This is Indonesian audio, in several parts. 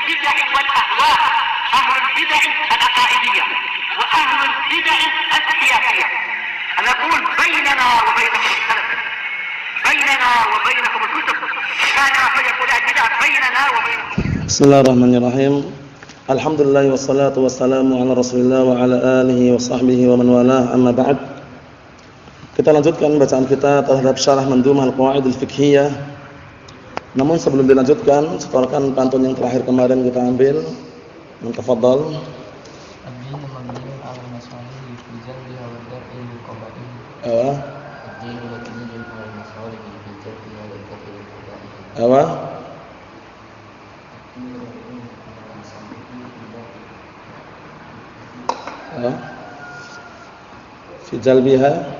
البدع والأهواء، أهل البدع العقائدية وأهل البدع السياسية. أنا أقول بيننا وبينكم السلف، بيننا وبينكم الكتب، كان فيقول البدع بيننا وبينكم. بسم الله الرحمن الرحيم. Alhamdulillah wassalatu wassalamu ala Rasulillah wa ala alihi wa sahbihi wa man walah, amma ba'd. Kita lanjutkan bacaan kita terhadap syarah Mandhumah al-Qawaid al-Fiqhiyah. Namun sebelum dilanjutkan, setelahkan pantun yang terakhir kemarin kita ambil. Tafadhal. Ad-dinu mabniun 'ala al-masalih fi jalbiha wa dar'i al-qaba'ih. Ad-dinu mabniun 'ala al-masalih fi jalbiha wa dar'i al-qaba'ih. Fi jalbiha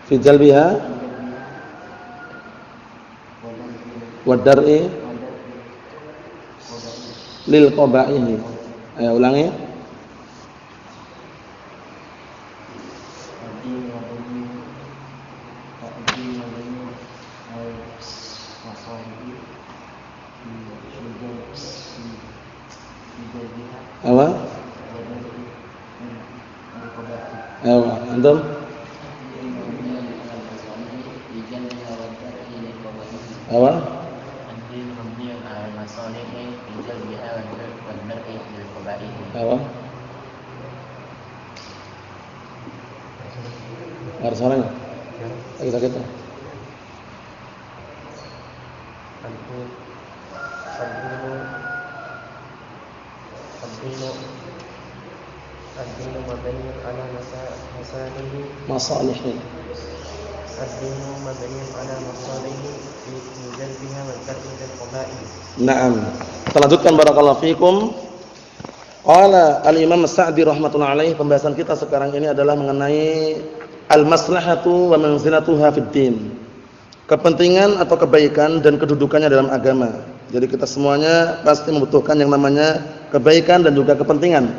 fi jalbiha wa dar'i lil qaba'ih. Ayo ulangi. Apa? Ayo, antum? Apa? Apa? Ada suara enggak? Lagi sakit ya? Ad-dinu mabniun 'ala masalihi. Ad-dinu mabniun 'ala masalihi fi jalbiha wa dar'i al-qaba'ih. Naam. Kita lanjutkan, barakallahu fikum. Qala al-Imam As-Sa'di rahmatullahi alaih. Pembahasan kita sekarang ini adalah mengenai al-maslahatu wa manzilatuha fid din. Kepentingan atau kebaikan dan kedudukannya dalam agama. Jadi kita semuanya pasti membutuhkan yang namanya kebaikan dan juga kepentingan.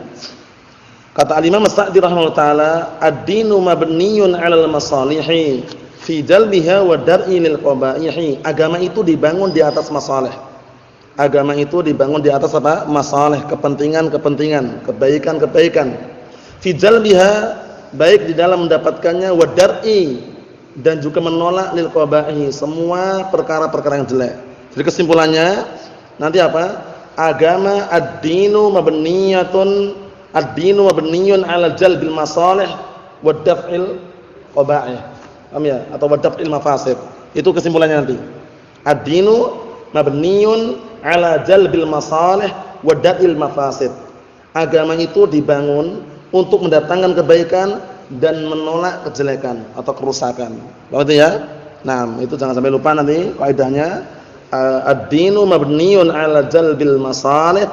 Kata al-Imam As-Sa'di rahimahullah taala, ad-dinu mabniyun 'alal masalihi fi jalbiha wa dar'i lil qabaihi. Agama itu dibangun di atas masalih. Agama itu dibangun di atas apa? Masalih, kepentingan-kepentingan, kebaikan-kebaikan. Fi jalbiha, baik di dalam mendapatkannya, wa dar'i, dan juga menolak lil qabaihi, semua perkara-perkara yang jelek. Jadi kesimpulannya nanti apa? Agama ad-dinu mabniyun 'ala jalbil masalih wa daf'il qaba'ih. Paham ya? Atau wa daf'il mafasid. Itu kesimpulannya nanti. Ad-dinu mabniyun 'ala jalbil masalih wa daf'il mafasid. Agama itu dibangun untuk mendatangkan kebaikan dan menolak kejelekan atau kerusakan. Begitu ya? Nah, itu jangan sampai lupa nanti kaidahnya. Ad-dinu mabniyun 'ala jalbil masalih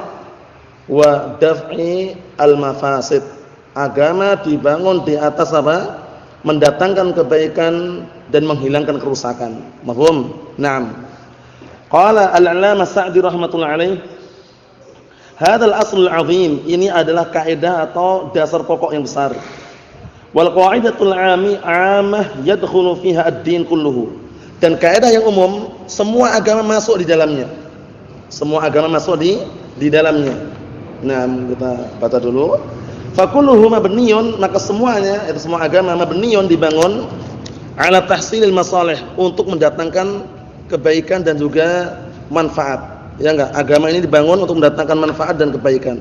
wa daf'i al-mafasid. Agama dibangun di atas apa? Mendatangkan kebaikan dan menghilangkan kerusakan. Mafhum? Naam. Qala al-'Allamah Sa'di rahmatullahi alaih, hadzal aslul 'azim, ini adalah kaidah atau dasar pokok yang besar. Wal qaidatul 'ammah yadkhulu fiha ad-din kulluhu. Dan kaidah yang umum, semua agama masuk di dalamnya. Semua agama masuk di dalamnya. Nah, kita baca dulu. Fa kulluhu mabniyun, maka semuanya, itu semua agama mabniyun, dibangun 'ala tahsilil masalih, untuk mendatangkan kebaikan dan juga manfaat. Ya enggak? Agama ini dibangun untuk mendatangkan manfaat dan kebaikan.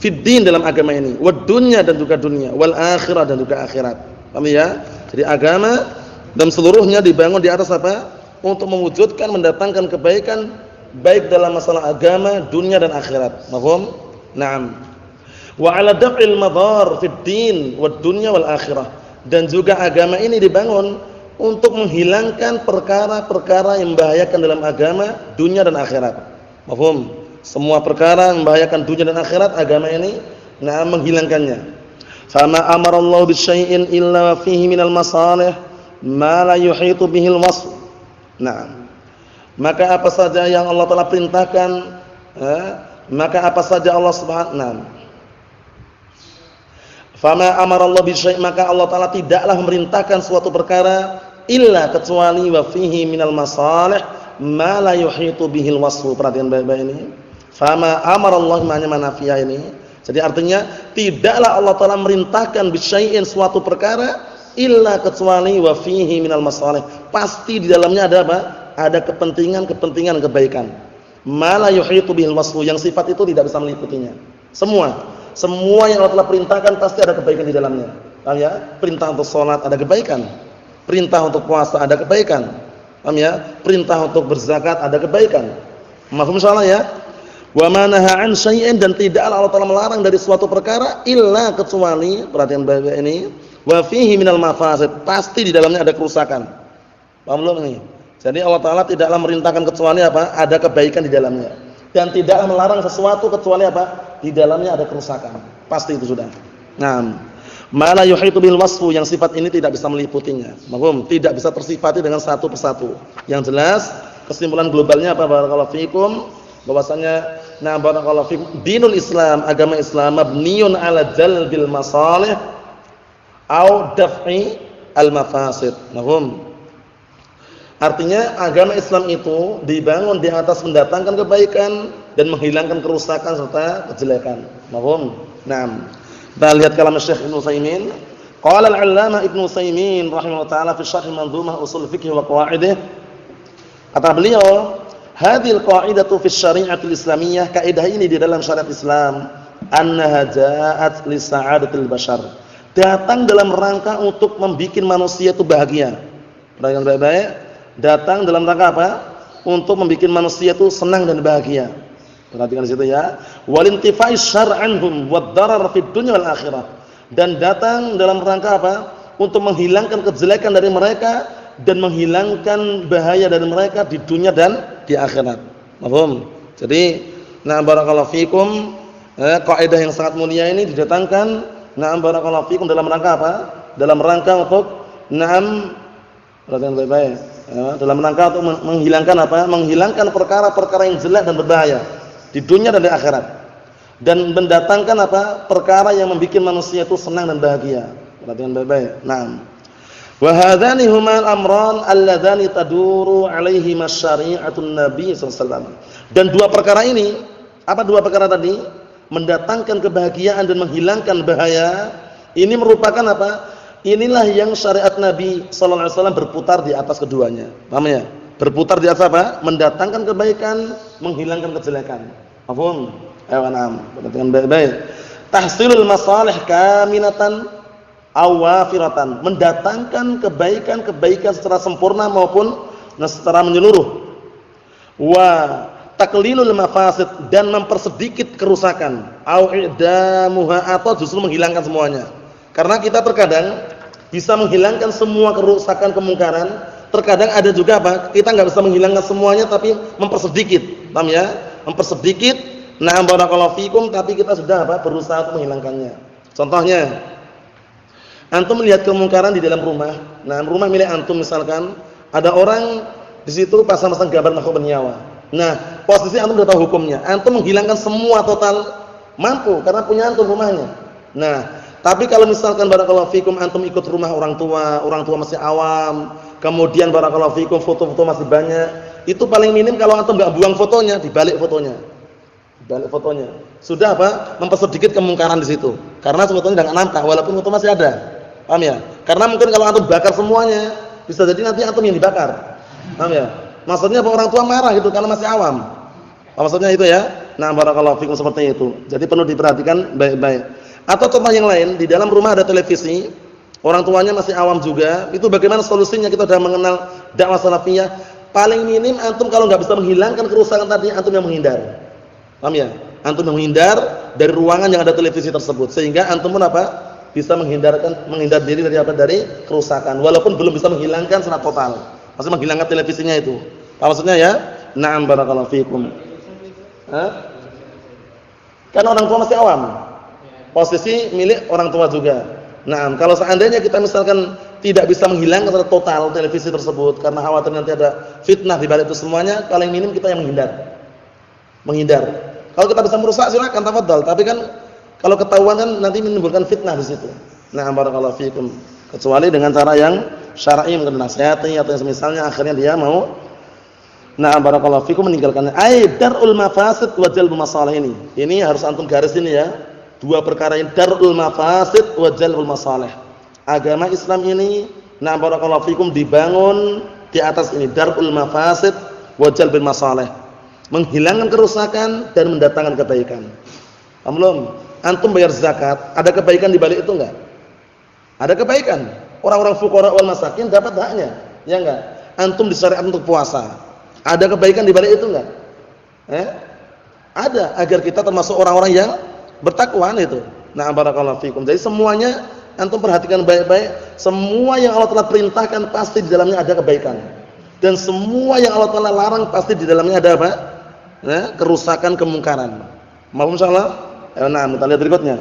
Fid din, dalam agama ini, wad dunya, dan juga dunia, wal akhirah, dan juga akhirat. Paham ya? Jadi agama dan seluruhnya dibangun di atas apa? Untuk mewujudkan, mendatangkan kebaikan baik dalam masalah agama, dunia, dan akhirat. Mafhum? Naam. Wa 'ala daf'il madhar fid din wad dunya wal akhirah. Dan juga agama ini dibangun untuk menghilangkan perkara-perkara yang membahayakan dalam agama, dunia, dan akhirat. Mafhum? Semua perkara yang membahayakan dunia dan akhirat, agama ini menghilangkannya. Fama amarallahu bisyai'in illa fihi minal masalih ma la yuhitu bihil wasf. Nah, maka apa saja yang Allah telah perintahkan, maka apa saja Allah Subhanahu. Fama amarallahu bisyai', maka Allah Taala tidaklah memerintahkan suatu perkara illa kecuali wa fihi minal masalih ma la yuhitu bihil wasfu. Perhatian baik-baik ini. Fama amara Allah ma'anya manafiyah ini. Jadi artinya tidaklah Allah Taala merintahkan bisyai'in suatu perkara illa kecuali wa fihi minal masalih. Pasti di dalamnya ada apa? Ada kepentingan kebaikan. Ma la yuhitu bihil wasfu, yang sifat itu tidak bisa meliputinya. Semua yang Allah telah perintahkan pasti ada kebaikan di dalamnya. Paham ya? Perintah untuk salat ada kebaikan. Perintah untuk puasa ada kebaikan. Paham ya? Perintah untuk berzakat ada kebaikan. Mafhum insyaallah ya? Wa ma nahaa an syai'in, dan tidaklah Allah Taala melarang dari suatu perkara illa kecuali, perhatian baik-baik ini, wa fihi minal mafasid, pasti di dalamnya ada kerusakan. Paham belum ini? Jadi Allah Taala tidaklah merintahkan kecuali apa? Ada kebaikan di dalamnya. Dan tidaklah melarang sesuatu kecuali apa? Di dalamnya ada kerusakan. Pasti itu sudah. Naam. Ma la yuhitu bil wasfu, yang sifat ini tidak bisa meliputinya. Mahfum? Tidak bisa tersifati dengan satu persatu. Yang jelas kesimpulan globalnya apa? Barakallahu fikum, bahwasanya barakallahu fikum, dinul Islam, agama Islam mabniun ala jalbil masalih au daf'i al mafasid. Mahfum? Artinya agama Islam itu dibangun di atas mendatangkan kebaikan dan menghilangkan kerusakan serta kejelekan. Mahfum? Naam. Kita lihat kalam Syekh Ibnu Utsaimin. Qala al-'Allamah Ibnu Utsaimin rahimahullah taala fi syarh Manzumah Ushul Fiqh wa Qawaidih. Kata beliau, hadhil qa'idatu fi syari'atil Islamiyah, kaidah ini di dalam syariat Islam, annaha ja'at li sa'adatil bashar. Datang dalam rangka untuk membuat manusia itu bahagia. Perhatikan baik-baik. Datang dalam rangka apa? Untuk membuat manusia itu senang dan bahagia. Perhatikan di situ ya. Walintifai syar'anhum wad-darar fid dunya wal akhirah. Dan datang dalam rangka apa? Untuk menghilangkan kejelekan dari mereka dan menghilangkan bahaya dari mereka di dunia dan di akhirat. Paham? Jadi, barakallahu fikum, kaidah yang sangat mulia ini didatangkan barakallahu fikum dalam rangka apa? Dalam rangka untuk perhatikan baik-baik. Dalam rangka untuk menghilangkan apa? Menghilangkan perkara-perkara yang jelek dan berbahaya di dunia dan di akhirat, dan mendatangkan apa? Perkara yang membuat manusia itu senang dan bahagia. Perhatikan baik-baik. Naam. Wa hadzani humal amran alladzani taduru alaihi masyari'atun nabi sallallahu alaihi wasallam. Dan dua perkara ini, apa dua perkara tadi? Mendatangkan kebahagiaan dan menghilangkan bahaya. Ini merupakan apa? Inilah yang syariat Nabi sallallahu alaihi wasallam berputar di atas keduanya. Paham ya? Berputar di atas apa? Mendatangkan kebaikan, menghilangkan kejelekan. Paham? Ayo anam, perhatikan baik-baik. Tahsilul masalih kaminatan aw wafiratan, mendatangkan kebaikan secara sempurna maupun secara menyeluruh. Wa taklilul mafasid, dan mempersedikit kerusakan. Aw i'damuha, atau justru menghilangkan semuanya. Karena kita terkadang bisa menghilangkan semua kerusakan, kemungkaran. Terkadang ada juga apa? Kita enggak bisa menghilangkan semuanya tapi mempersedikit. Paham ya? Mempersedikit. Na'am barakallahu fikum, tapi kita sudah apa? Berusaha untuk menghilangkannya. Contohnya, antum melihat kemungkaran di dalam rumah. Nah, rumah milik antum misalkan, ada orang di situ pasang-pasang gambar makhluk bernyawa. Nah, posisi antum sudah tahu hukumnya. Antum menghilangkan semua total mampu karena punya antum rumahnya. Nah, tapi kalau misalkan barakallahu fikum antum ikut rumah orang tua masih awam, kemudian barakallahu fikum foto-foto masih banyak, itu paling minim kalau antum enggak buang fotonya, dibalik fotonya. Dibalik fotonya. Sudah apa? Mempersedikit kemungkaran di situ. Karena sebetulnya enggak nampak walaupun foto masih ada. Paham ya? Karena mungkin kalau antum bakar semuanya, bisa jadi nanti antum yang dibakar. Paham ya? Maksudnya orang tua marah gitu karena masih awam. Maksudnya itu ya. Nah, barakallahu fikum seperti itu. Jadi perlu diperhatikan baik-baik. Atau contoh yang lain, di dalam rumah ada televisi, orang tuanya masih awam juga, itu bagaimana solusinya? Kita sudah mengenal dakwah salafiyah. Paling minim antum kalau nggak bisa menghilangkan kerusakan tadi, antum yang menghindar. Paham ya? Antum yang menghindar dari ruangan yang ada televisi tersebut, sehingga antum pun apa? Bisa menghindar diri dari apa? Dari kerusakan, walaupun belum bisa menghilangkan secara total. Maksudnya menghilangkan televisinya itu. Apa maksudnya ya? Na'am barakallahu fikum. Kan orang tua masih awam. Posisi milik orang tua juga. Nah, kalau seandainya kita misalkan tidak bisa menghilangkan secara total televisi tersebut karena khawatir nanti ada fitnah di balik itu semuanya, paling minim kita yang menghindar. Menghindar. Kalau kita bisa merusak silakan tafadhol, tapi kan kalau ketahuan kan nanti menimbulkan fitnah di situ. Nah, barakallahu fikum. Kecuali dengan cara yang syar'i mungkin nasihati atau yang semisalnya, akhirnya dia mau barakallahu fikum meninggalkannya. Darul mafasid wa jalbul masalih ini. Ini harus antum garis ini ya. Dua perkara ini, darul mafasid wa jalbul masalih. Agama Islam ini barakallahu fikum dibangun di atas ini, darul mafasid wa jalbul masalih. Menghilangkan kerusakan dan mendatangkan kebaikan. Paham belum? Antum bayar zakat, ada kebaikan di balik itu enggak? Ada kebaikan. Orang-orang fuqara wal masakin dapat haknya, ya enggak? Antum disyariatkan untuk puasa. Ada kebaikan di balik itu enggak? Ada, agar kita termasuk orang-orang yang bertakwa itu. Barakallahu fikum. Jadi semuanya antum perhatikan baik-baik, semua yang Allah telah perintahkan pasti di dalamnya ada kebaikan. Dan semua yang Allah telah larang pasti di dalamnya ada apa? Kerusakan, kemungkaran. Mohon insyaallah. Kita lihat berikutnya.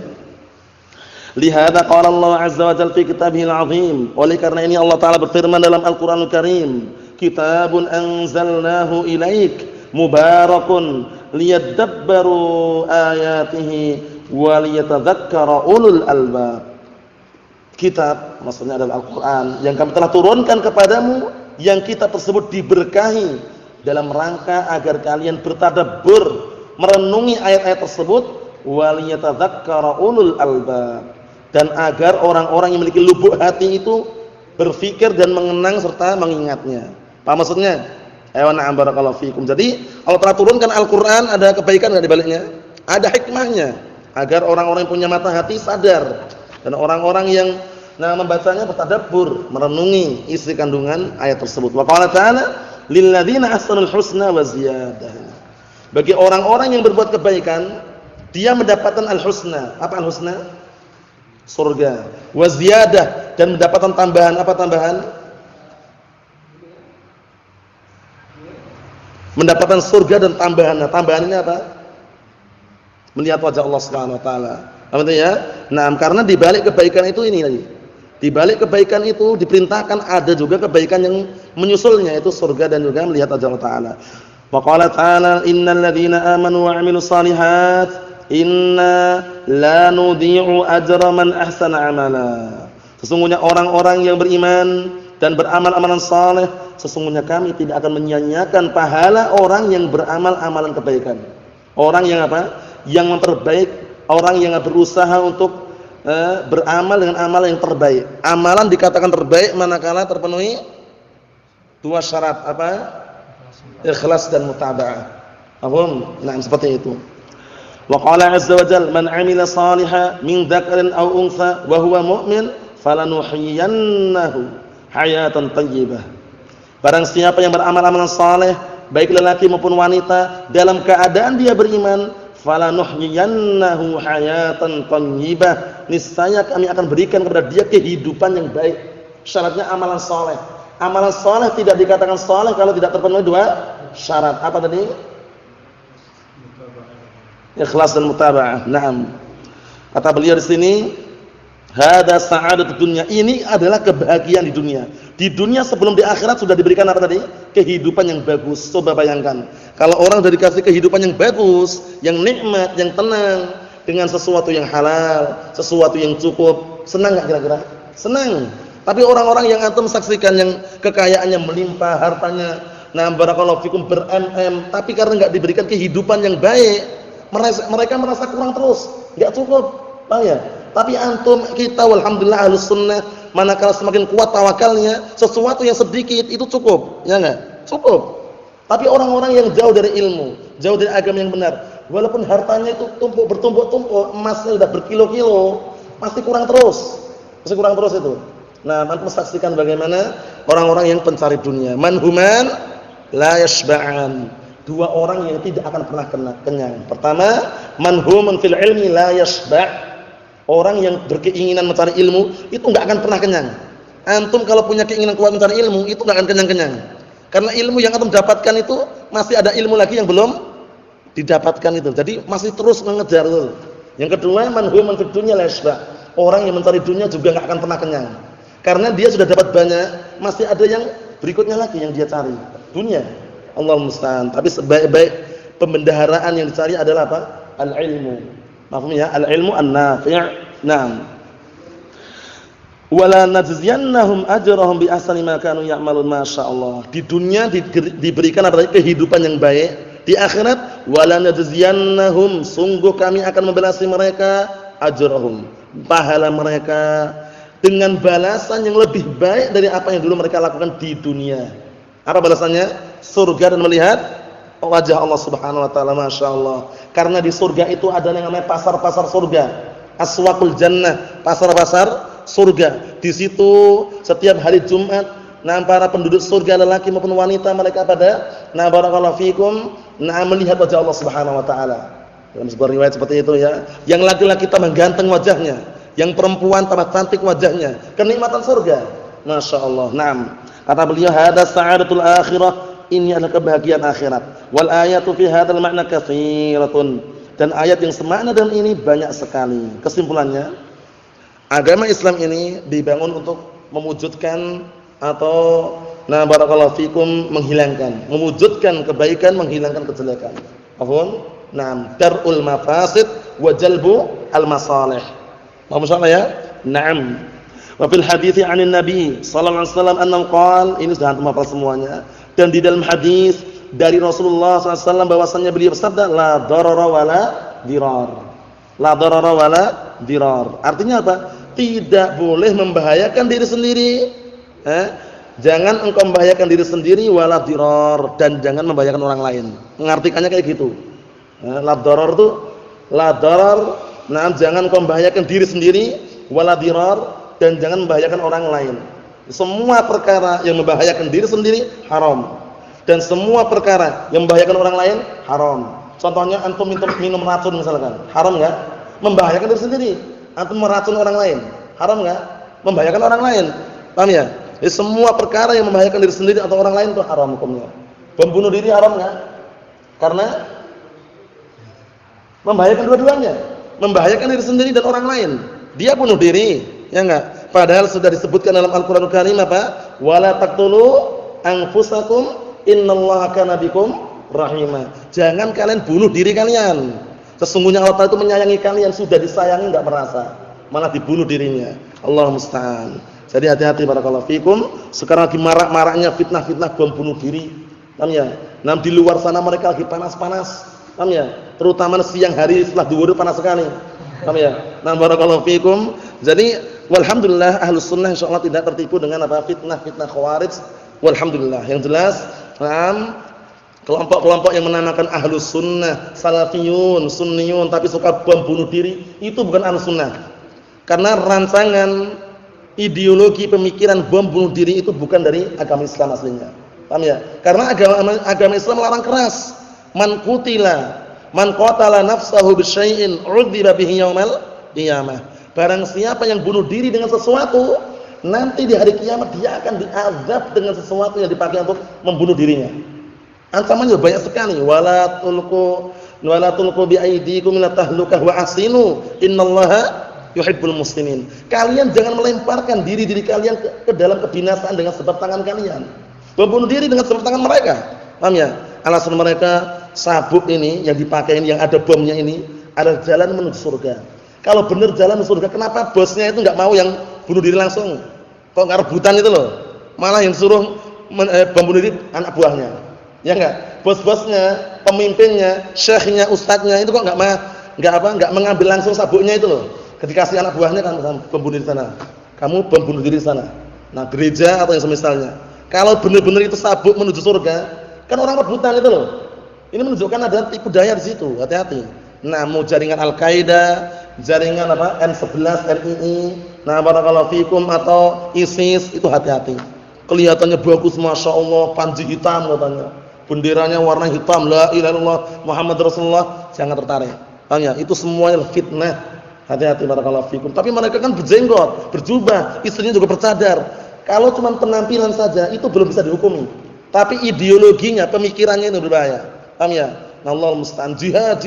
Lihada qala Allah azza wa jalla fi kitabihil azim. Oleh karena ini Allah taala berfirman dalam Al-Qur'anul Karim, kitabun anzalnahu ilaik mubarakun liyadabbaru ayatihi wa liyatadzakkara ulul albab. Kitab maksudnya adalah Al-Qur'an yang kami telah turunkan kepadamu, yang kitab tersebut diberkahi dalam rangka agar kalian bertadabbur, merenungi ayat-ayat tersebut, waliyatadzakkara ulul albab, dan agar orang-orang yang memiliki lubuk hati itu berfikir dan mengenang serta mengingatnya. Apa maksudnya? Barakallahu fikum. Jadi Allah telah turunkan Al-Qur'an, ada kebaikan enggak di baliknya? Ada hikmahnya agar orang-orang yang punya mata hati sadar, dan orang-orang yang membacanya bertadabbur, merenungi isi kandungan ayat tersebut. Wa qala ta'ala lil ladzina ahsanul husna wa ziyadah. Bagi orang-orang yang berbuat kebaikan, dia mendapatkan al-husna. Apa al-husna? Surga. Wa ziyadah, dan mendapatkan tambahan. Apa tambahan? Mendapatkan surga dan tambahan. Tambahan ini apa? Melihat wajah Allah Subhanahu wa taala. Apa itu ya? Karena di balik kebaikan itu ini lagi. Di balik kebaikan itu diperintahkan ada juga kebaikan yang menyusulnya, itu surga dan juga melihat wajah Allah taala. Wa qala ta'ala innal ladzina amanu wa 'amilus shalihat inna la nudhi'u ajra man ahsana 'amala. Sesungguhnya orang-orang yang beriman dan beramal amalan saleh, sesungguhnya kami tidak akan menyia-nyiakan pahala orang yang beramal amalan kebaikan. Orang yang apa? Yang memperbaik, orang yang berusaha untuk beramal dengan amalan yang terbaik. Amalan dikatakan terbaik manakala terpenuhi dua syarat, apa? Ikhlas dan mutaba'ah. Seperti itu. Wa qala 'azza wa jalla man 'amila shalihan min dzakarin aw untha wa huwa mu'min falanuhyiyannahu hayatan thayyibah. Barang siapa yang beramal amalan saleh, baik lelaki maupun wanita, dalam keadaan dia beriman, falanuhyiyannahu hayatan thayyibah, niscaya kami akan berikan kepada dia kehidupan yang baik. Syaratnya amalan saleh. Amalan saleh tidak dikatakan saleh kalau tidak terpenuhi dua syarat. Apa tadi? Ikhlas dan mutaba'ah. Kata beliau di sini, hada sa'adatud dunya. Ini adalah kebahagiaan di dunia. Di dunia sebelum di akhirat sudah diberikan apa tadi? Kehidupan yang bagus. Coba bayangkan, kalau orang sudah dikasih kehidupan yang bagus, yang nikmat, yang tenang, dengan sesuatu yang halal, sesuatu yang cukup, senang enggak kira-kira? Senang. Tapi orang-orang yang antum saksikan yang kekayaannya melimpah, hartanya barakallahu fikum ber-MM, tapi karena enggak diberikan kehidupan yang baik, mereka merasa kurang terus, enggak cukup. Paham ya? Tapi antum, kita walhamdulillah ahlus sunnah, manakala semakin kuat tawakalnya, sesuatu yang sedikit itu cukup, ya enggak? Cukup. Tapi orang-orang yang jauh dari ilmu, jauh dari agama yang benar, walaupun hartanya itu bertumpuk-tumpuk, emasnya sudah berkilo-kilo, pasti kurang terus. Pasti kurang terus itu. Antum saksikan bagaimana orang-orang yang pencari dunia. Manhuman la yashba'an. Dua orang yang tidak akan pernah kenyang. Pertama, manhumun fil ilmi la yashba'. Orang yang berkeinginan mencari ilmu itu enggak akan pernah kenyang. Antum kalau punya keinginan kuat mencari ilmu itu enggak akan kenyang-kenyang. Karena ilmu yang antum dapatkan itu masih ada ilmu lagi yang belum didapatkan itu. Jadi masih terus mengejar itu. Yang kedua, manhumun fid dunya la yashba'. Orang yang mencari dunia juga enggak akan pernah kenyang. Karena dia sudah dapat banyak, masih ada yang berikutnya lagi yang dia cari. Dunia. Allahumma musta'an. Tapi sebaik-baik pembendaharaan yang dicari adalah apa? Al-ilmu. Maksudnya al-ilmu an-nafi'. Wala najziyannahum ajrahum bi ahsani ma kanu ya'malun, masyaallah. Di dunia diberikan apa tadi? Kehidupan yang baik. Di akhirat wala najziyannahum, sungguh kami akan membalasi mereka ajrahum, pahala mereka dengan balasan yang lebih baik dari apa yang dulu mereka lakukan di dunia. Apa balasannya? Surga dan melihat wajah Allah Subhanahu wa taala, masyaallah. Karena di surga itu ada yang namanya pasar-pasar surga, aswaqul jannah, pasar-pasar surga. Di situ setiap hari Jumat, para penduduk surga lelaki maupun wanita mereka pada barakallahu fikum, melihat wajah Allah Subhanahu wa taala. Dalam sebuah riwayat seperti itu ya. Yang laki-laki tambah ganteng wajahnya, yang perempuan tambah cantik wajahnya. Kenikmatan surga. Masyaallah. Naam. Kata beliau, hada sa'adatul akhirah, ini adalah kebahagiaan akhirat. Wal ayatu fi hadzal ma'na katsiratun. Dan ayat yang semakna dengan ini banyak sekali. Kesimpulannya, agama Islam ini dibangun untuk mewujudkan atau barakallahu fikum menghilangkan, mewujudkan kebaikan, menghilangkan kejelekan. Paham? Naam, darul mafasid wa jalbu al masalih. Paham insyaallah ya? Naam. Wa fil hadiits 'anil nabi sallallahu alaihi wasallam annahu qala, ini sudah antum hafal semuanya. Dan di dalam hadis dari Rasulullah sallallahu alaihi wasallam bahwasanya beliau bersabda, la darara wala dirar. La darara wala dirar. Artinya apa? Tidak boleh membahayakan diri sendiri. Jangan engkau membahayakan diri sendiri, wala dirar, dan jangan membahayakan orang lain. Mengartikannya kayak gitu. La darar itu la darar, jangan engkau membahayakan diri sendiri, wala dirar, dan jangan membahayakan orang lain. Semua perkara yang membahayakan diri sendiri haram, dan semua perkara yang membahayakan orang lain haram. Contohnya antum minum racun misalkan, haram enggak? Membahayakan diri sendiri. Antum meracun orang lain, haram enggak? Membahayakan orang lain. Paham ya? Jadi semua perkara yang membahayakan diri sendiri atau orang lain itu haram hukumnya. Membunuh diri haram enggak? Karena membahayakan dua-duanya, membahayakan diri sendiri dan orang lain. Dia bunuh diri, ya enggak? Padahal sudah disebutkan dalam Al-Qur'anul Karim apa? Wala taqtulu anfusakum innallaha kana bikum rahimah. Jangan kalian bunuh diri kalian. Sesungguhnya Allah itu menyayangi kalian, sudah disayangi enggak merasa, malah dibunuh dirinya. Allahu musta'an. Jadi hati-hati barakallahu fikum. Sekarang lagi marak-maraknya fitnah-fitnah bom bunuh diri. Paham ya? Di luar sana mereka lagi panas-panas. Paham ya? Terutama siang hari setelah zuhur panas sekali. Paham ya? Barakallahu fikum. Jadi walhamdulillah ahlus sunnah insyaallah tidak tertipu dengan apa fitnah-fitnah khawarij. Walhamdulillah. Yang jelas, kelompok-kelompok yang menamakan ahlus sunnah, salafiyun, sunniyun tapi suka bom bunuh diri, itu bukan ahlus sunnah. Karena rancangan ideologi pemikiran bom bunuh diri itu bukan dari agama Islam aslinya. Paham ya? Karena agama Islam melarang keras. Man qatala nafsahu bisyai'in 'udziba bihi yaumal qiyamah. Barang siapa yang bunuh diri dengan sesuatu, nanti di hari kiamat dia akan diazab dengan sesuatu yang dipakai untuk membunuh dirinya. Ancamannya banyak sekali. Wala tulqu bi aydikum ila tahlukah wa ahsinu innallaha yuhibbul muslimin. Kalian jangan melemparkan diri-diri kalian ke dalam kebinasaan dengan sebab tangan kalian. Membunuh diri dengan sebab tangan mereka. Paham ya? Alasan mereka sabuk ini yang dipakai ini, yang ada bomnya ini adalah jalan menuju surga. Kalau benar jalan menuju surga, kenapa bosnya itu enggak mau yang bunuh diri langsung? Kok enggak rebutan itu loh? Malah yang suruh bom bunuh diri anak buahnya. Ya enggak? Bos-bosnya, pemimpinnya, syekhnya, ustadznya itu kok enggak mengambil langsung sabuknya itu loh. Ketika si anak buahnya kan bom bunuh diri sana. Kamu bom bunuh diri sana. Nah, gereja atau yang semisalnya. Kalau benar-benar itu sabuk menuju surga, kan orang rebutan itu loh. Ini menunjukkan ada tipu daya di situ. Hati-hati. Nah, mau jaringan Al-Qaeda, jaringan N11 RII, barakallahu fikum, atau ISIS, itu hati-hati. Kelihatannya bagus, masya Allah, panji hitam katanya, benderanya warna hitam, la ilaha illallah Muhammad Rasulullah, jangan tertarik. Tanya, itu semuanya fitnah. Hati-hati barakallahu fikum. Tapi mereka kan berjenggot, berjubah, istrinya juga bercadar. Kalau cuma penampilan saja itu belum bisa dihukumi. Tapi ideologinya, pemikirannya itu berbahaya. Paham ya? Allah musta'an, jihad.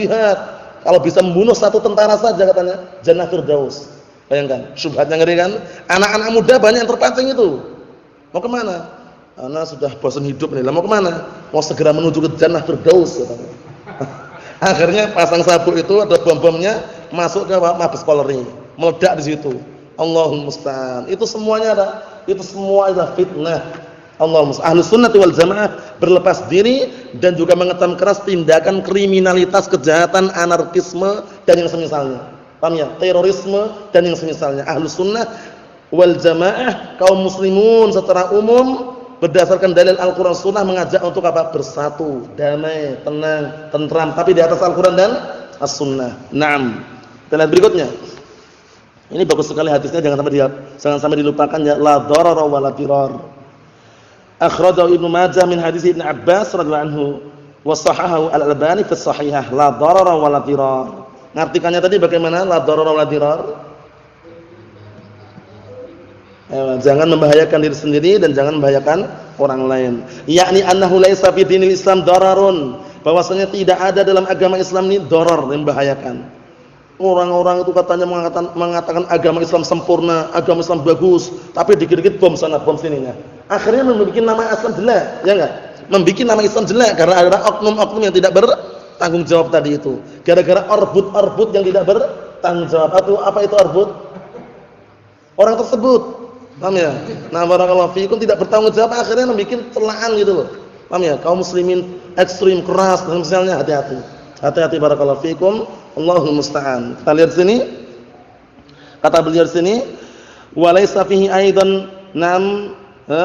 Kalau bisa membunuh satu tentara saja katanya, jannah firdaus. Bayangkan, syubhatnya ngeri kan? Anak-anak muda banyak yang terpancing itu. Mau kemana? Anak sudah bosan hidup nih. Lah mau kemana? Mau segera menuju ke jannah firdaus katanya. Akhirnya pasang sabuk itu, ada bom-bomnya, masuk ke Mabes Polri, meledak di situ. Allahumma musta'an. Itu semuanya itu semua adalah fitnah. Allahumma musta'an. Ahlus sunnah wal jamaah berlepas diri dan juga mengecam keras tindakan kriminalitas, kejahatan, anarkisme dan yang semisalnya. Paham ya? Terorisme dan yang semisalnya. Ahlus sunnah wal jamaah, kaum muslimun secara umum berdasarkan dalil Al-Qur'an Sunnah mengajak untuk apa? Bersatu, damai, tenang, tentram, tapi di atas Al-Qur'an dan As-Sunnah. Naam. Kita lihat berikutnya. Ini bagus sekali hadisnya, jangan sampai dilupakan ya. La darara wa la dirar. Akhrajahu Ibnu Majah min hadis Ibnu Abbas radhiyallahu anhu wa sahahahu Al-Albani fi Shahihah. La darara wa la dirar. Ngartikannya tadi bagaimana? La darara wa la dirar. Jangan membahayakan diri sendiri dan jangan membahayakan orang lain. Yakni annahu laisa fi dinil Islam dararun. Bahwasanya tidak ada dalam agama Islam ini darar yang membahayakan. Orang-orang itu katanya mengatakan agama Islam sempurna, agama Islam bagus, tapi dikit-dikit bom sana, bom sininya. Akhirnya membuat nama Islam jelek, ya enggak? Membuat nama Islam jelek karena ada oknum-oknum yang tidak bertanggung jawab tadi itu. Gara-gara orbut-orbut yang tidak bertanggung jawab. Apa itu orbut? Orang tersebut. Paham ya? Nah, barakallahu fiikum tidak bertanggung jawab akhirnya membuat celaan gitu loh. Paham ya? Kaum muslimin ekstrim keras dan misalnya hati-hati. Hati-hati barakallahu fiikum. Allahul musta'an. Kita lihat sini. Kata beliau sini, walaysa fihi aidan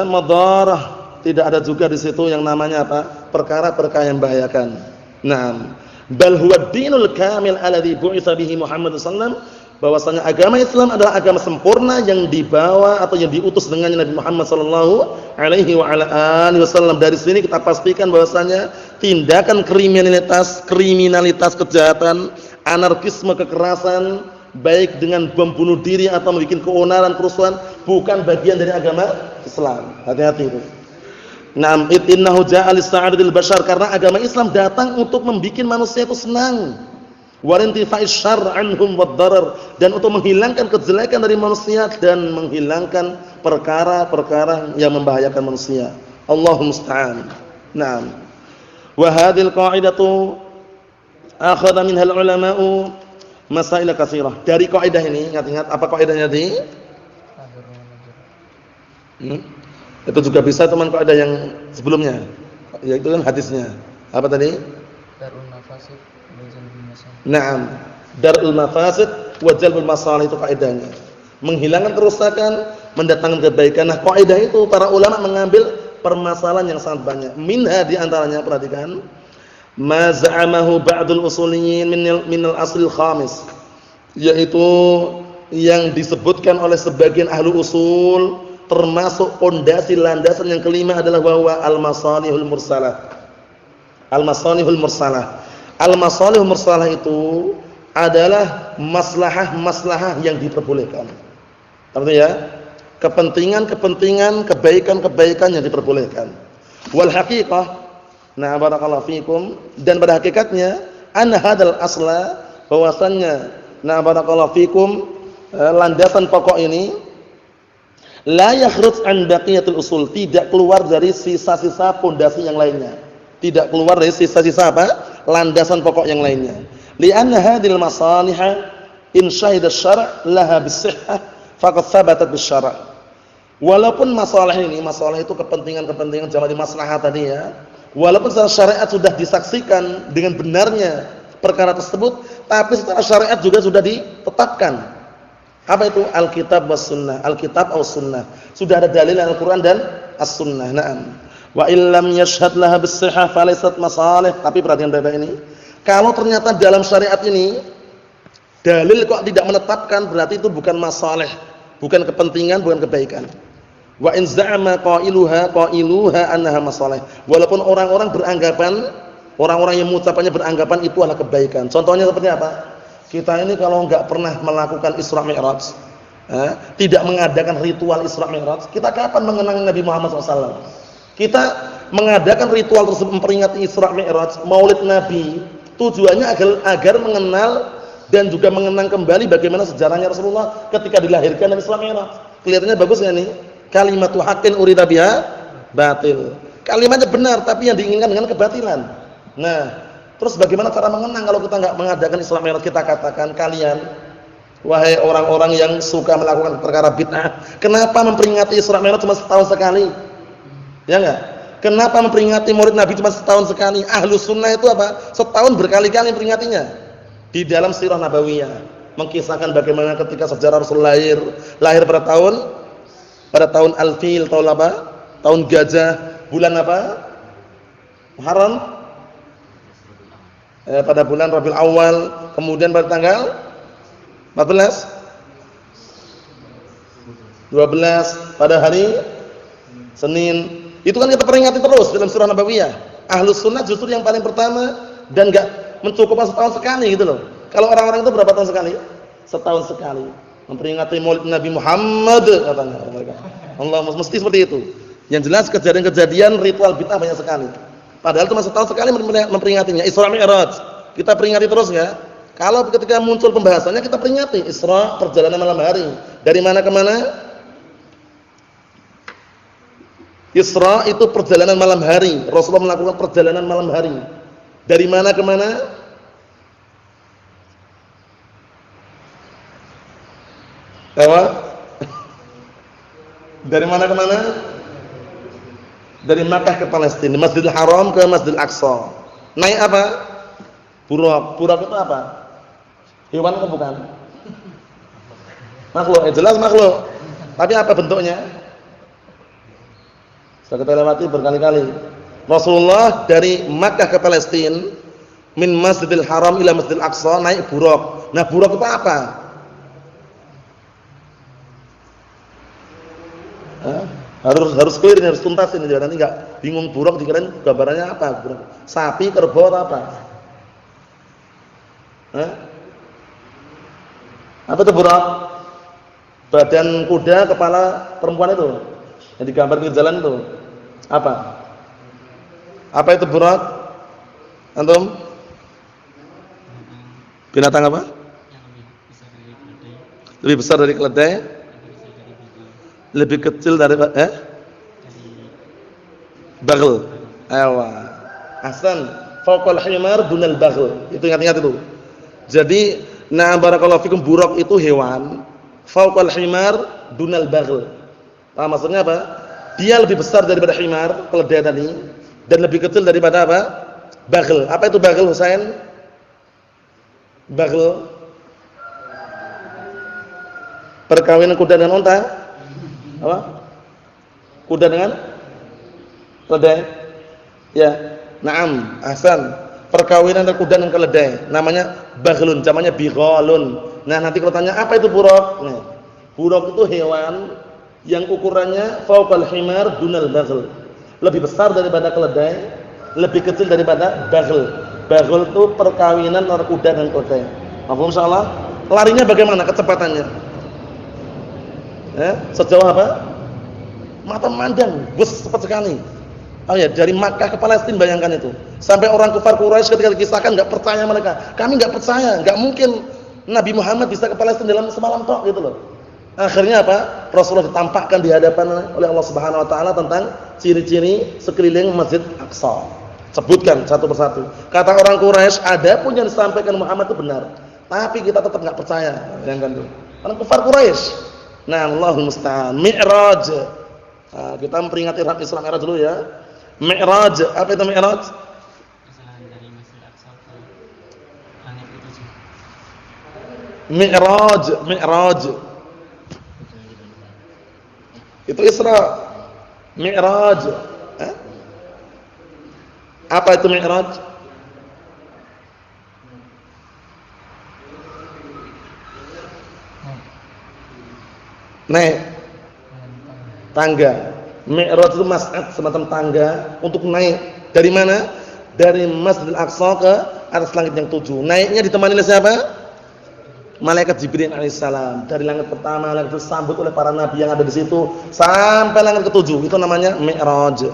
madarah. Tidak ada juga di situ yang namanya apa? Perkara-perkara yang membahayakan. Naam. Bal huwa dinul kamil alladhi bu'itsa bihi Muhammad sallallahu alaihi wasallam. Bahwasanya agama Islam adalah agama sempurna yang dibawa atau yang diutus dengannya Nabi Muhammad sallallahu alaihi wa ala alihi wasallam. Dari sini kita pastikan bahwasanya tindakan kriminalitas, kejahatan, anarkisme, kekerasan, baik dengan bom bunuh diri atau membuat keonaran, kerusuhan, bukan bagian dari agama Islam. Hati-hati itu. Naam, innahu ja'a lis-sa'adatil bashar, karena agama Islam datang untuk membuat manusia itu senang. Warintifa'is syarr anhum wad-darar, dan untuk menghilangkan kejelekan dari manusia dan menghilangkan perkara-perkara yang membahayakan manusia. Allahumma musta'an. Naam. Wa hadhil qa'idatu akhadha minha al-ulama'u masail katsirah. Dari kaidah ini, ingat-ingat apa kaidahnya tadi? Itu juga bisa teman kaidah yang sebelumnya. Yaitu kan hadisnya. Apa tadi? Darul mafasid wa jalbul masalih. Naam. Darul mafasid wa jalbul masalih itu kaidahnya. Menghilangkan kerusakan, mendatangkan kebaikan. Nah, kaidah itu para ulama mengambil permasalahan yang sangat banyak. Minha di antaranya, perhatikan, ma za'amahu ba'dul usuliyyin min al-asl al-khamis, yaitu yang disebutkan oleh sebagian ahli usul termasuk pondasi landasan yang kelima adalah bahwa al-masalihul mursalah. Al-masalihul mursalah. Al-masalihul mursalah itu adalah maslahah-maslahah yang diperbolehkan. Artinya ya, kepentingan-kepentingan, kebaikan-kebaikan yang diperbolehkan. Wal haqiqah, nah barakallahu fikum, dan pada hakikatnya an hadzal asla, bahwasannya nah barakallahu fikum, landasan pokok ini la yakhruj an baqiyatul usul, tidak keluar dari sisa-sisa pondasi yang lainnya. Tidak keluar dari sisa-sisa apa? Landasan pokok yang lainnya. Li'anna hadhil masalih in syahida asy-syara' laha bis-sihhah faqad thabatat bis-syara'. Walaupun masalah ini, masalah itu kepentingan-kepentingan jamaah maslahah tadi ya. Walaupun secara syariat sudah disaksikan dengan benarnya perkara tersebut, tapi secara syariat juga sudah ditetapkan. Apa itu? Alkitab was sunnah, Alkitab aw sunnah. Sudah ada dalil Al-Qur'an dan As-Sunnah. Naam. Wa illam yashhad laha bis-sihhah falaysat masalih. Tapi perhatikan Bapak ini, kalau ternyata dalam syariat ini dalil kok tidak menetapkan, berarti itu bukan masalih, bukan kepentingan, bukan kebaikan. Wa in za'ama qailuha annaha masalih. Walaupun orang-orang beranggapan, orang-orang yang mengucapkannya beranggapan itu adalah kebaikan. Contohnya seperti apa? Kita ini kalau enggak pernah melakukan Isra Mi'raj, tidak mengadakan ritual Isra Mi'raj, kita kapan mengenang Nabi Muhammad SAW? Kita mengadakan ritual tersebut memperingati Isra Mi'raj, Maulid Nabi, tujuannya agar mengenal dan juga mengenang kembali bagaimana sejarahnya Rasulullah ketika dilahirkan dan Isra Mi'raj. Kelihatannya bagus enggak nih? Kalimatu haqqin urida biha batil. Kalimatnya benar tapi yang diinginkan dengan kebatilan. Nah, terus bagaimana cara mengenang kalau kita enggak mengadakan Isra Mi'raj? Kita katakan kalian Wahai orang-orang yang suka melakukan perkara bid'ah, kenapa memperingati Isra Mi'raj cuma setahun sekali? Ya enggak? Kenapa memperingati Maulid Nabi cuma setahun sekali? Ahlus sunnah itu apa? Setahun berkali-kali memperingatinya. Di dalam sirah nabawiyah mengkisahkan bagaimana ketika sejarah Rasul lahir pada tahun Al-Fil, tahun apa? Tahun gajah, bulan apa? Muharram. Pada bulan Rabiul Awal, kemudian pada tanggal 14 12 pada hari Senin. Itu kan kita peringati terus dalam surah Nabawiyah. Ahlus sunnah justru yang paling pertama dan enggak mencukupkan setahun sekali gitu loh. Kalau orang-orang itu berapa tahun sekali? Setahun sekali memperingati Maulid Nabi Muhammad katanya mereka. Allah mesti seperti itu. Yang jelas kejadian-kejadian ritual bid'ah banyak sekali. Padahal cuma setahun sekali memperingatinya. Isra Mi'raj kita peringati terus enggak? Kalau ketika muncul pembahasannya kita peringati Isra, perjalanan malam hari. Dari mana ke mana? Isra itu perjalanan malam hari. Rasulullah melakukan perjalanan malam hari. Dari mana ke mana? Apa? Dari mana ke mana? Dari Makkah ke Palestina, Masjidil Haram ke Masjidil Aqsa. Naik apa? Buraq. Buraq itu apa? Hewan atau bukan? Makhluk, jelas makhluk. Tapi apa bentuknya? Sudah kita lewati berkali-kali. Rasulullah dari Makkah ke Palestina, min Masjidil Haram ila Masjidil Aqsa naik buraq. Nah, buraq itu apa? Harus clear, harus tuntas ini, nanti enggak bingung buraq dikirain gambarannya apa? Buraq. Sapi, kerbau atau apa? Apa itu buraq? Badan kuda, kepala perempuan itu yang digambar di jalan itu. Apa? Apa itu buraq? Antum? Binatang apa? Lebih besar dari keledai. Lebih kecil dari baghl. Ewa. Ahsan. Fawqal himar dunal baghl. Itu ingat-ingat itu. Jadi, nah barakallahu fikum, buraq itu hewan. Fawqal himar dunal baghl. Paham maksudnya apa? Dia lebih besar daripada himar, keledai tadi, dan lebih kecil daripada apa? Baghl. Apa itu baghl, Husain? Baghl. Perkawinan kuda dengan unta? Apa? Kuda dengan keledai? Ya, na'am, ahsan. Perkawinan antara kuda dan keledai namanya baghlun, namanya bighalun. Nah, nanti kalau tanya apa itu buraq? Nah, buraq itu hewan yang ukurannya fawqal himar dunal baghl. Lebih besar daripada keledai, lebih kecil daripada baghl. Baghl itu perkawinan antara kuda dan keledai. Paham insyaallah? Larinya bagaimana kecepatannya? Sejauh apa? Mata memandang, bus cepat sekali. Oh ya, dari Makkah ke Palestina, bayangkan itu. Sampai orang kafir Quraisy ketika dikisahkan enggak percaya mereka. Kami enggak percaya, enggak mungkin Nabi Muhammad bisa ke Palestina dalam semalam tok gitu loh. Akhirnya apa? Rasulullah ditampakkan di hadapan oleh Allah Subhanahu wa taala tentang ciri-ciri sekeliling Masjid Aqsa. Sebutkan satu persatu. Kata orang Quraisy, ada pun yang disampaikan Muhammad itu benar, tapi kita tetap enggak percaya. Bayangkan itu. Orang kafir Quraisy. Nah, Allahul musta'an. Mi'raj. Nah, kita memperingati Isra Mi'raj dulu ya. Mi'raj, apa itu Mi'raj? Kesalahan dari Masjid Aqsa ke langit itu sih. Mi'raj. Itu Isra. Mi'raj. Apa itu Mi'raj? Naik tangga. Mi'raj itu mas'ad, semacam tangga untuk naik. Dari mana? Dari Masjidil Aqsa ke atas langit yang 7. Naiknya ditemani oleh siapa? Malaikat Jibril alaihissalam. Dari langit pertama, langit disambut oleh para nabi yang ada di situ sampai langit ke-7. Itu namanya Mi'raj.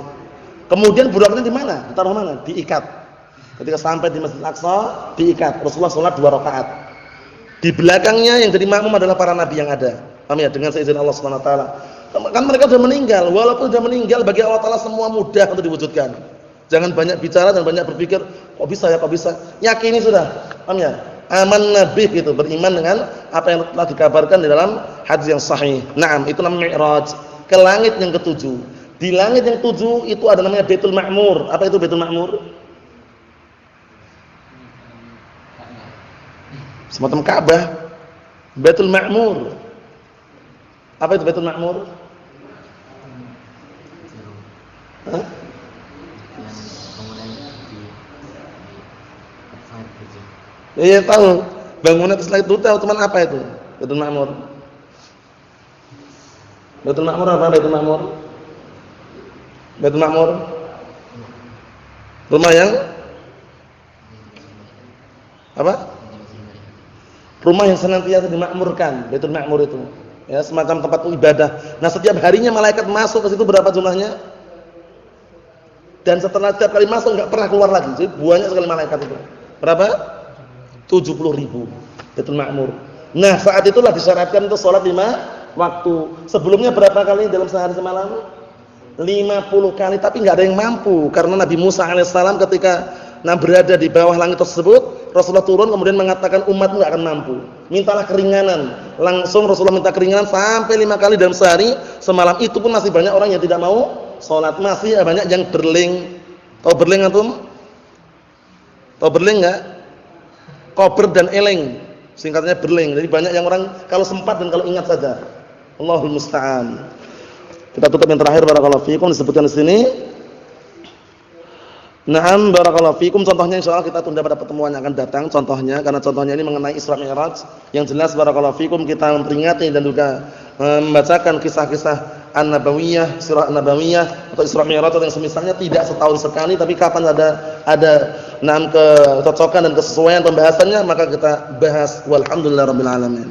Kemudian buraknya di mana? Ditaruh mana? Diikat. Ketika sampai di Masjidil Aqsa, diikat. Rasulullah sholat 2 rakaat. Di belakangnya yang jadi makmum adalah para nabi yang ada. Paham ya? Dengan seizin Allah Subhanahu wa taala. Kan mereka sudah meninggal, walaupun sudah meninggal bagi Allah taala semua mudah untuk diwujudkan. Jangan banyak bicara dan banyak berpikir, kok bisa ya, kok bisa. Yakini sudah. Paham ya? Amanna bih gitu, beriman dengan apa yang telah dikabarkan di dalam hadis yang sahih. Naam, itu namanya mi'raj, ke langit yang ketujuh. Di langit yang ketujuh itu ada namanya Baitul Ma'mur. Apa itu Baitul Ma'mur? Semacam Ka'bah. Baitul Ma'mur. Apa itu Baitul Ma'mur? Hah? Iya tahu. Bangunan setelah itu tahu teman apa itu? Baitul Ma'mur. Baitul Ma'mur apa Baitul Ma'mur? Baitul Ma'mur. Rumah yang apa? Rumah yang senantiasa dimakmurkan, Baitul Ma'mur itu. Ya, semacam tempat ibadah. Nah, setiap harinya malaikat masuk ke situ berapa jumlahnya? Dan setelah setiap kali masuk enggak pernah keluar lagi. Jadi banyak sekali malaikat itu. Berapa? 70.000 Baitul Ma'mur. Nah, saat itulah disyaratkan untuk sholat 5 waktu. Sebelumnya berapa kali dalam sehari semalam? 50 kali, tapi enggak ada yang mampu karena Nabi Musa alaihissalam ketika berada di bawah langit tersebut, Rasulullah turun kemudian mengatakan umatmu enggak akan mampu. Mintalah keringanan. Langsung Rasulullah minta keringanan sampai 5 kali dalam sehari semalam. Itu pun masih banyak orang yang tidak mau sholat, masih banyak yang berling. Tahu berling antum? Tahu berling enggak? Kober dan eleng, singkatnya berling. Jadi banyak yang orang kalau sempat dan kalau ingat saja. Allahul musta'an. Kita tutup yang terakhir, barakallahu fikum, disebutkan di sini. Na'am, barakallahu fikum. Contohnya insyaallah kita tunda pada pertemuan yang akan datang contohnya, karena contohnya ini mengenai Isra Mi'raj. Yang jelas barakallahu fikum kita memperingati dan juga membacakan kisah-kisah An-Nabawiyah, Sirah An-Nabawiyah atau Isra Mi'raj yang semisalnya tidak setahun sekali, tapi kapan ada kecocokan dan kesesuaian pembahasannya maka kita bahas. Walhamdulillahirabbil alamin.